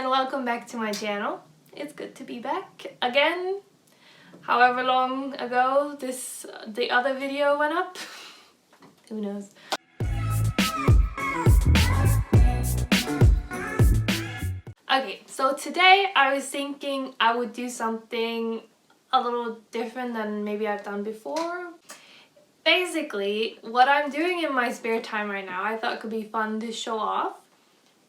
and welcome back to my channel. It's good to be back again. However long ago the other video went up. Who knows? Okay, so today I was thinking I would do something a little different than maybe I've done before. Basically, what I'm doing in my spare time right now I thought could be fun to show off.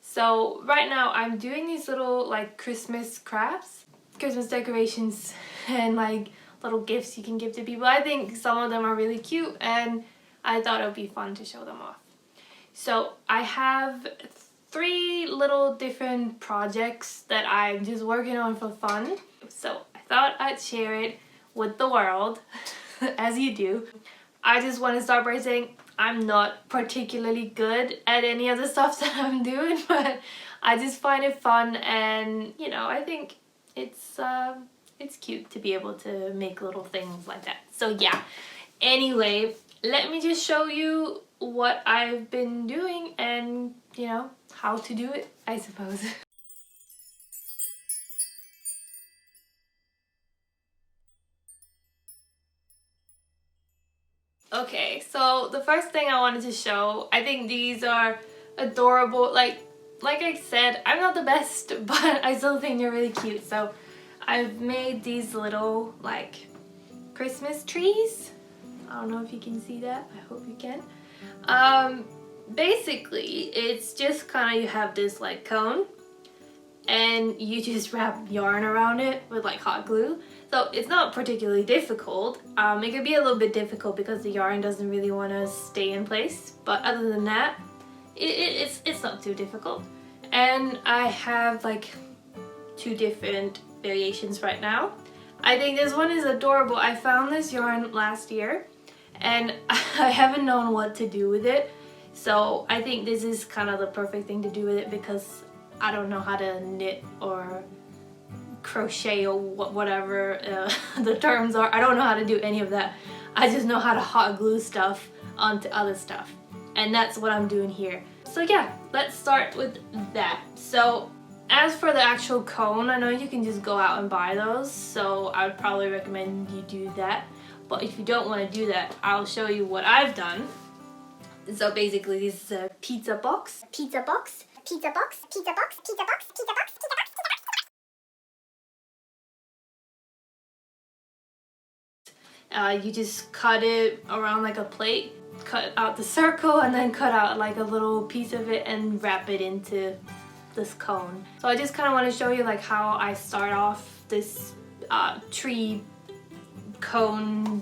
So right now I'm doing these little like Christmas crafts, Christmas decorations and like little gifts you can give to people. I think some of them are really cute and I thought it would be fun to show them off. So I have 3 little different projects that I'm just working on for fun. So I thought I'd share it with the world, as you do. I just want to start by saying I'm not particularly good at any of the stuff that I'm doing, but I just find it fun and, you know, I think it's cute to be able to make little things like that. So yeah, anyway, let me just show you what I've been doing and, you know, how to do it, I suppose. Okay, so the first thing I wanted to show, I think these are adorable. Like I said, I'm not the best, but I still think they're really cute. So I've made these little like Christmas trees. I don't know if you can see that. I hope you can. Basically, it's just kind of, you have this like cone and you just wrap yarn around it with like hot glue. So it's not particularly difficult. It could be a little bit difficult because the yarn doesn't really want to stay in place, but other than that, it's not too difficult. And I have like 2 different variations right now. I think this one is adorable. I found this yarn last year and I haven't known what to do with it. So I think this is kind of the perfect thing to do with it because I don't know how to knit or crochet or whatever the terms are. I don't know how to do any of that. I just know how to hot glue stuff onto other stuff. And that's what I'm doing here. So yeah, let's start with that. So as for the actual cone, I know you can just go out and buy those. So I would probably recommend you do that. But if you don't want to do that, I'll show you what I've done. So basically this is a pizza box. Pizza box, pizza box, pizza box, pizza box, pizza box, pizza box, you just cut it around like a plate, cut out the circle and then cut out like a little piece of it and wrap it into this cone. So I just kind of want to show you like how I start off this tree cone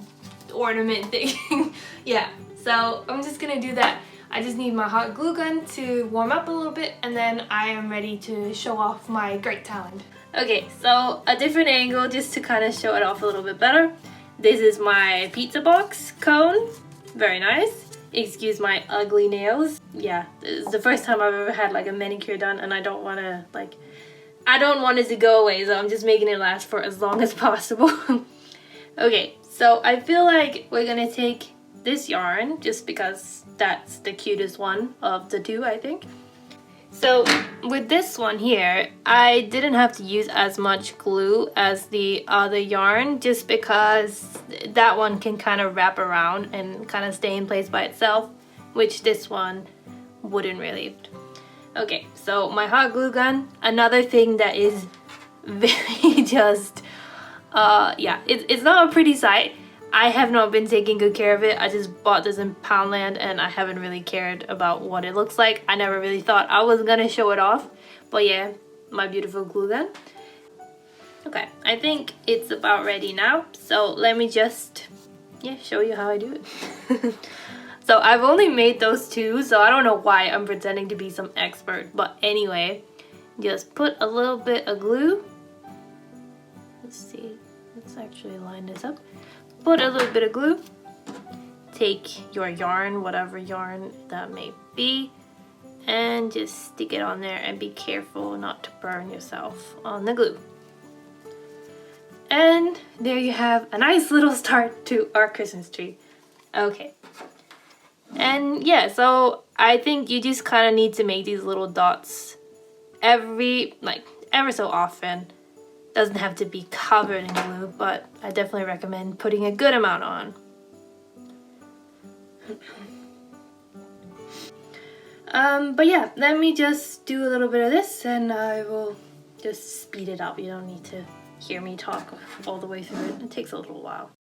ornament thing. Yeah, so I'm just gonna do that. I just need my hot glue gun to warm up a little bit and then I am ready to show off my great talent. Okay, so a different angle just to kind of show it off a little bit better. This is my pizza box cone. Very nice. Excuse my ugly nails. Yeah, this is the first time I've ever had like a manicure done and I don't want to like, I don't want it to go away, so I'm just making it last for as long as possible. Okay, so I feel like we're gonna take this yarn just because that's the cutest one of the 2, I think. So with this one here, I didn't have to use as much glue as the other yarn just because that one can kind of wrap around and kind of stay in place by itself, which this one wouldn't really. Okay, so my hot glue gun, another thing that is very just, yeah, it's not a pretty sight. I have not been taking good care of it. I just bought this in Poundland and I haven't really cared about what it looks like. I never really thought I was gonna show it off. But yeah, my beautiful glue gun. Okay, I think it's about ready now. So let me just, yeah, show you how I do it. So I've only made those 2, so I don't know why I'm pretending to be some expert. But anyway, just put a little bit of glue. Let's see, let's actually line this up. Put a little bit of glue, take your yarn, whatever yarn that may be, and just stick it on there and be careful not to burn yourself on the glue. And there you have a nice little start to our Christmas tree. Okay. And yeah, so I think you just kind of need to make these little dots every ever so often. Doesn't have to be covered in glue, but I definitely recommend putting a good amount on. But yeah, let me just do a little bit of this and I will just speed it up. You don't need to hear me talk all the way through it. It takes a little while.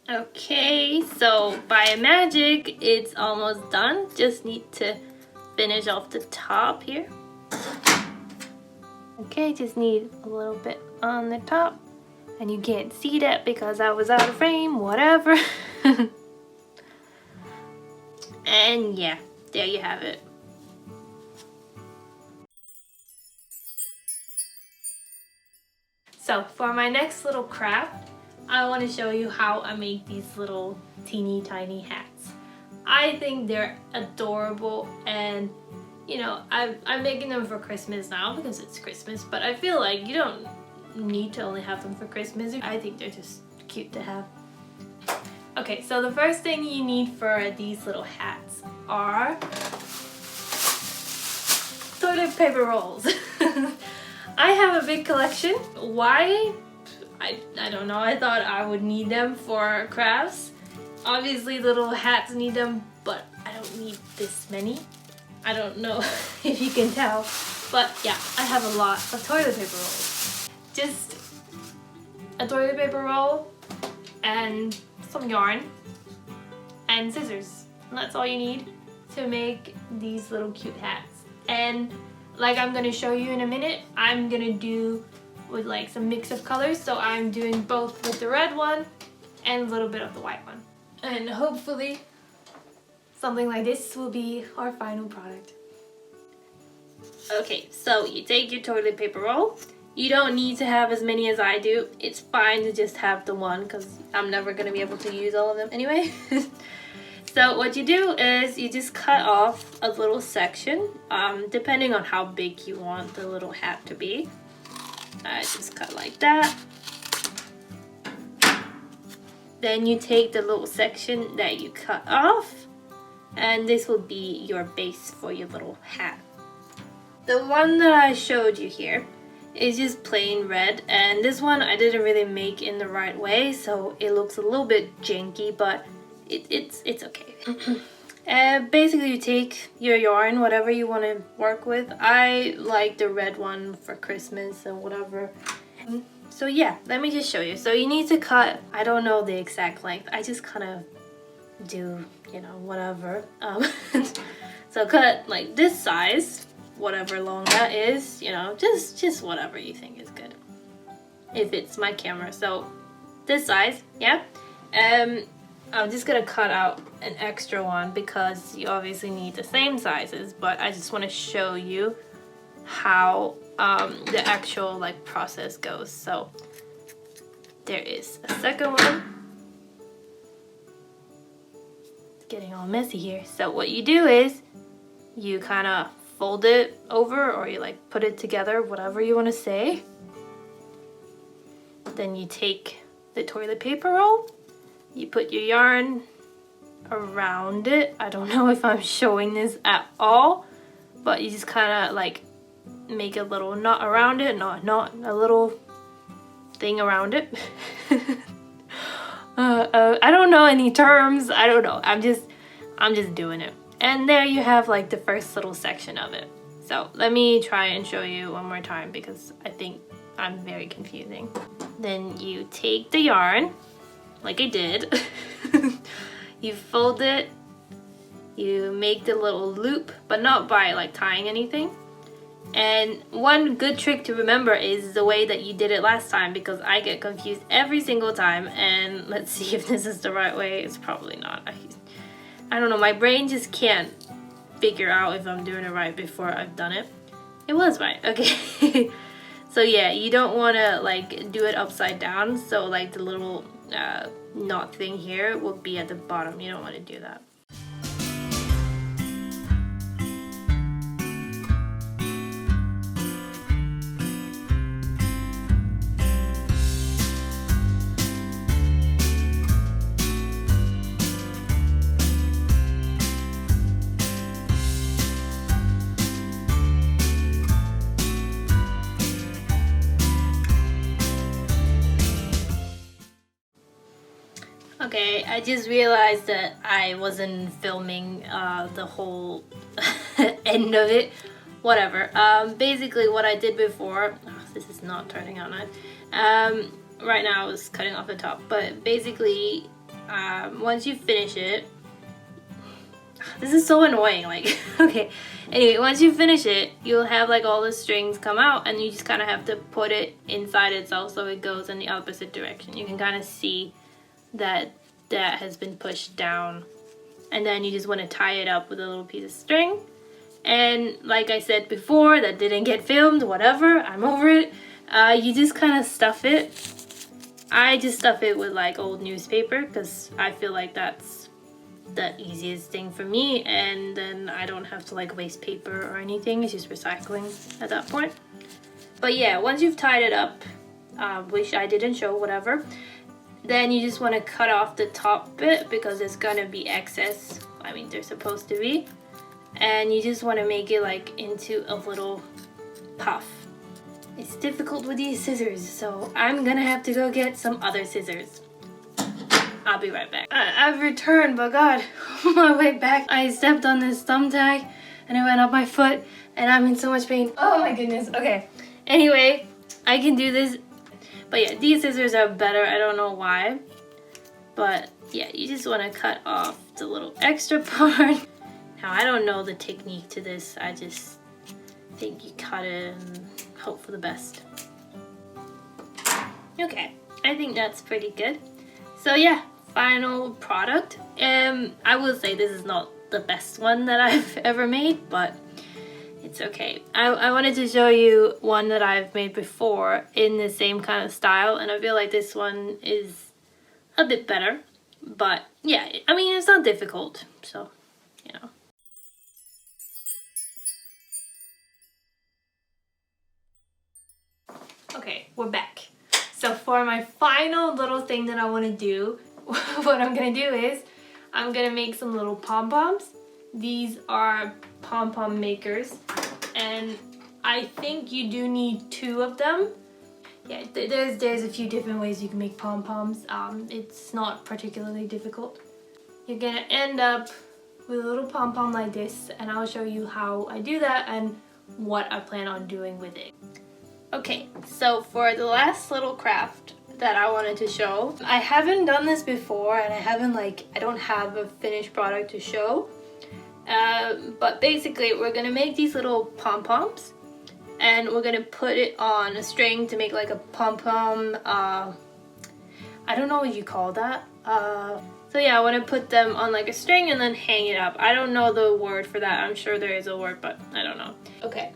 Okay, so by magic, it's almost done. Just need to finish off the top here. Okay, just need a little bit on the top. And you can't see that because I was out of frame, whatever. And yeah, there you have it. So for my next little craft, I want to show you how I make these little teeny tiny hats. I think they're adorable, and you know, I'm making them for Christmas now because it's Christmas, but I feel like you don't need to only have them for Christmas. I think they're just cute to have. Okay, so the first thing you need for these little hats are toilet paper rolls. I have a big collection. Why? I don't know. I thought I would need them for crafts. Obviously little hats need them, but I don't need this many. I don't know if you can tell, but yeah, I have a lot of toilet paper rolls. Just a toilet paper roll and some yarn and scissors. And that's all you need to make these little cute hats. And like I'm gonna show you in a minute, I'm gonna do with like some mix of colors. So I'm doing both with the red one and a little bit of the white one. And hopefully something like this will be our final product. Okay, so you take your toilet paper roll. You don't need to have as many as I do. It's fine to just have the one because I'm never gonna be able to use all of them anyway. So what you do is you just cut off a little section, depending on how big you want the little hat to be. Just cut like that. Then you take the little section that you cut off, and this will be your base for your little hat. The one that I showed you here is just plain red, and this one I didn't really make in the right way, so it looks a little bit janky, but it's okay. Basically you take your yarn, whatever you want to work with. I like the red one for Christmas and whatever. So yeah, let me just show you. So you need to cut, I don't know the exact length, I just kind of do, you know, whatever. So cut like this size, whatever long that is, you know, just whatever you think is good. If it's my camera, so this size, yeah. I'm just gonna cut out an extra one because you obviously need the same sizes, but I just want to show you how the actual like process goes. So there is a second one. It's getting all messy here. So what you do is you kind of fold it over, or you like put it together, whatever you want to say. Then you take the toilet paper roll. You put your yarn around it. I don't know if I'm showing this at all, but you just kind of like make a little knot around it. Not a little thing around it. I don't know any terms. I don't know. I'm just doing it. And there you have like the first little section of it. So let me try and show you one more time because I think I'm very confusing. Then you take the yarn, like I did. You fold it, you make the little loop, but not by like tying anything. And one good trick to remember is the way that you did it last time, because I get confused every single time. And let's see if this is the right way. It's probably not. I don't know, my brain just can't figure out if I'm doing it right before I've done it. It was right, okay. So yeah, you don't want to like do it upside down, so like the little knot thing here will be at the bottom. You don't want to do that. Okay, I just realized that I wasn't filming the whole end of it. Whatever. Basically what I did before, this is not turning out nice. Right now I was cutting off the top, but basically once you finish it, this is so annoying, like, okay. Anyway, once you finish it, you'll have like all the strings come out and you just kind of have to put it inside itself so it goes in the opposite direction. You can kind of see that has been pushed down, and then you just want to tie it up with a little piece of string. And like I said before, that didn't get filmed, whatever, I'm over it. You just kind of stuff it. I just stuff it with like old newspaper because I feel like that's the easiest thing for me, and then I don't have to like waste paper or anything. It's just recycling at that point. But yeah, once you've tied it up, which I didn't show, whatever, then you just want to cut off the top bit because there's gonna be excess. I mean, they're supposed to be. And you just want to make it like into a little puff. It's difficult with these scissors, so I'm gonna have to go get some other scissors. I'll be right back. I've returned, but God, on my way back, I stepped on this thumbtack and it went up my foot and I'm in so much pain. Oh my goodness, okay. Anyway, I can do this. But yeah, these scissors are better. I don't know why. But yeah, you just want to cut off the little extra part. Now, I don't know the technique to this. I just think you cut it and hope for the best. Okay, I think that's pretty good. So yeah, final product. I will say this is not the best one that I've ever made, but it's okay. I wanted to show you one that I've made before in the same kind of style, and I feel like this one is a bit better. But yeah, I mean, it's not difficult, so, you know. Okay, we're back. So for my final little thing that I want to do, what I'm going to do is I'm going to make some little pom-poms. These are pom-pom makers, and I think you do need 2 of them. Yeah, there's a few different ways you can make pom-poms. It's not particularly difficult. You're gonna end up with a little pom-pom like this, and I'll show you how I do that and what I plan on doing with it. Okay, so for the last little craft that I wanted to show, I haven't done this before, and I don't have a finished product to show. But basically we're gonna make these little pom-poms and we're gonna put it on a string to make like a pom-pom, I don't know what you call that. So yeah, I want to put them on like a string and then hang it up. I don't know the word for that. I'm sure there is a word, but I don't know. Okay,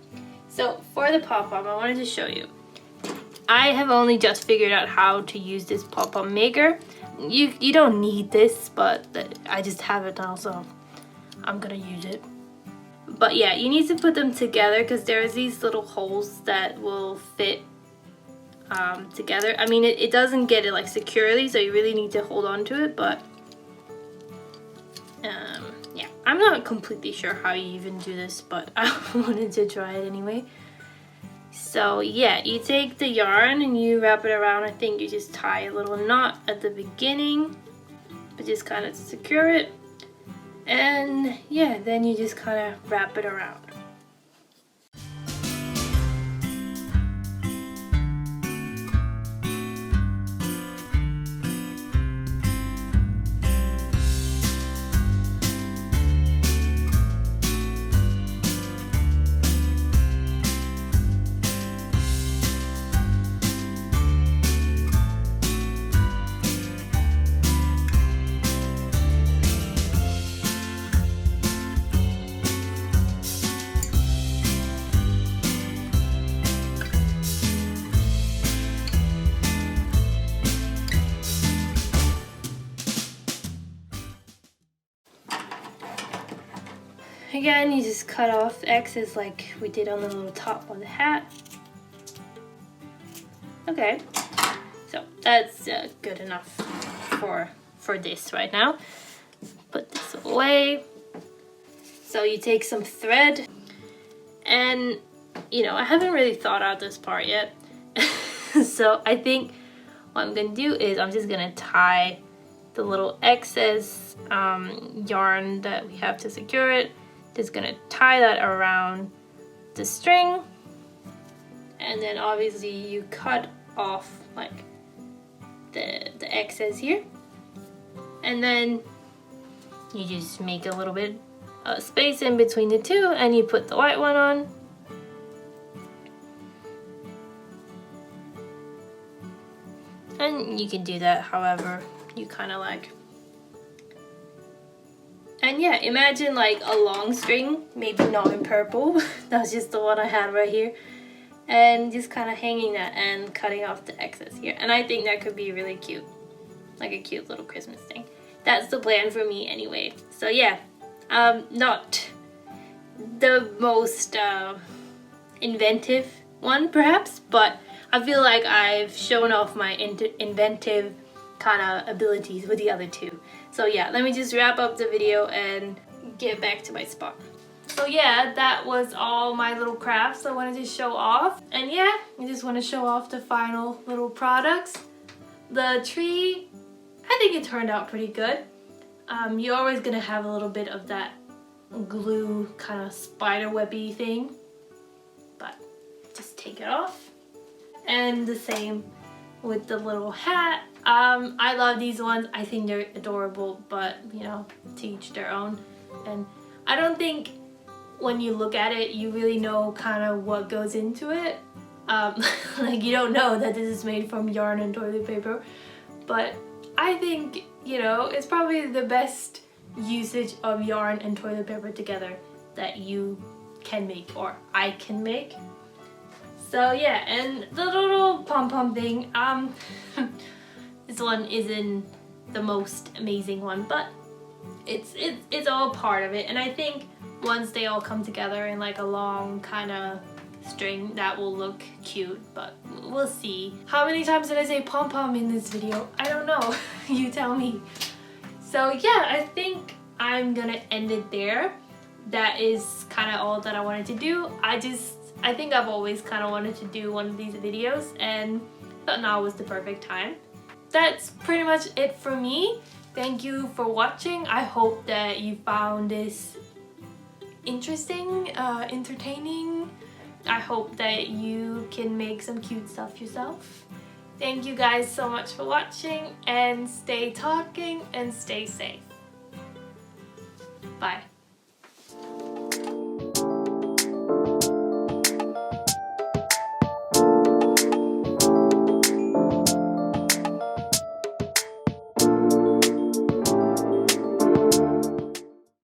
so for the pom-pom, I wanted to show you. I have only just figured out how to use this pom-pom maker. You don't need this, but I just have it now, so I'm gonna use it. But yeah, you need to put them together because there's these little holes that will fit together. I mean, it doesn't get it like securely, so you really need to hold on to it, but yeah, I'm not completely sure how you even do this, but I wanted to try it anyway. So yeah, you take the yarn and you wrap it around. I think you just tie a little knot at the beginning, but just kind of secure it. And yeah, then you just kind of wrap it around. again, you just cut off excess like we did on the little top of the hat. Okay, so that's good enough for this right now. Put this away. So you take some thread, and you know, I haven't really thought out this part yet. So I think what I'm gonna do is I'm just gonna tie the little excess yarn that we have to secure it. Just gonna tie that around the string, and then obviously you cut off like the excess here, and then you just make a little bit of space in between the two, and you put the white one on. And you can do that however you kind of like. And yeah, imagine like a long string, maybe not in purple, that's just the one I had right here, and just kind of hanging that and cutting off the excess here. And I think that could be really cute, like a cute little Christmas thing. That's the plan for me anyway. So yeah, not the most inventive one perhaps, but I feel like I've shown off my inventive kind of abilities with the other two. So yeah, let me just wrap up the video and get back to my spot. So yeah, that was all my little crafts I wanted to show off. And yeah, I just want to show off the final little products. The tree, I think it turned out pretty good. You're always gonna have a little bit of that glue kind of spider webby thing, but just take it off. And the same with the little hat. I love these ones. I think they're adorable, but you know, to each their own. And I don't think when you look at it, you really know kind of what goes into it. Like you don't know that this is made from yarn and toilet paper, but I think, you know, it's probably the best usage of yarn and toilet paper together that you can make, or I can make. So yeah, and the little pom-pom thing, this one isn't the most amazing one, but it's all part of it. And I think once they all come together in like a long kind of string, that will look cute, but we'll see. How many times did I say pom-pom in this video? I don't know. You tell me. So yeah, I think I'm gonna end it there. That is kind of all that I wanted to do. I think I've always kind of wanted to do one of these videos, and thought now was the perfect time. That's pretty much it for me. Thank you for watching. I hope that you found this interesting, entertaining. I hope that you can make some cute stuff yourself. Thank you guys so much for watching, and stay talking and stay safe. Bye.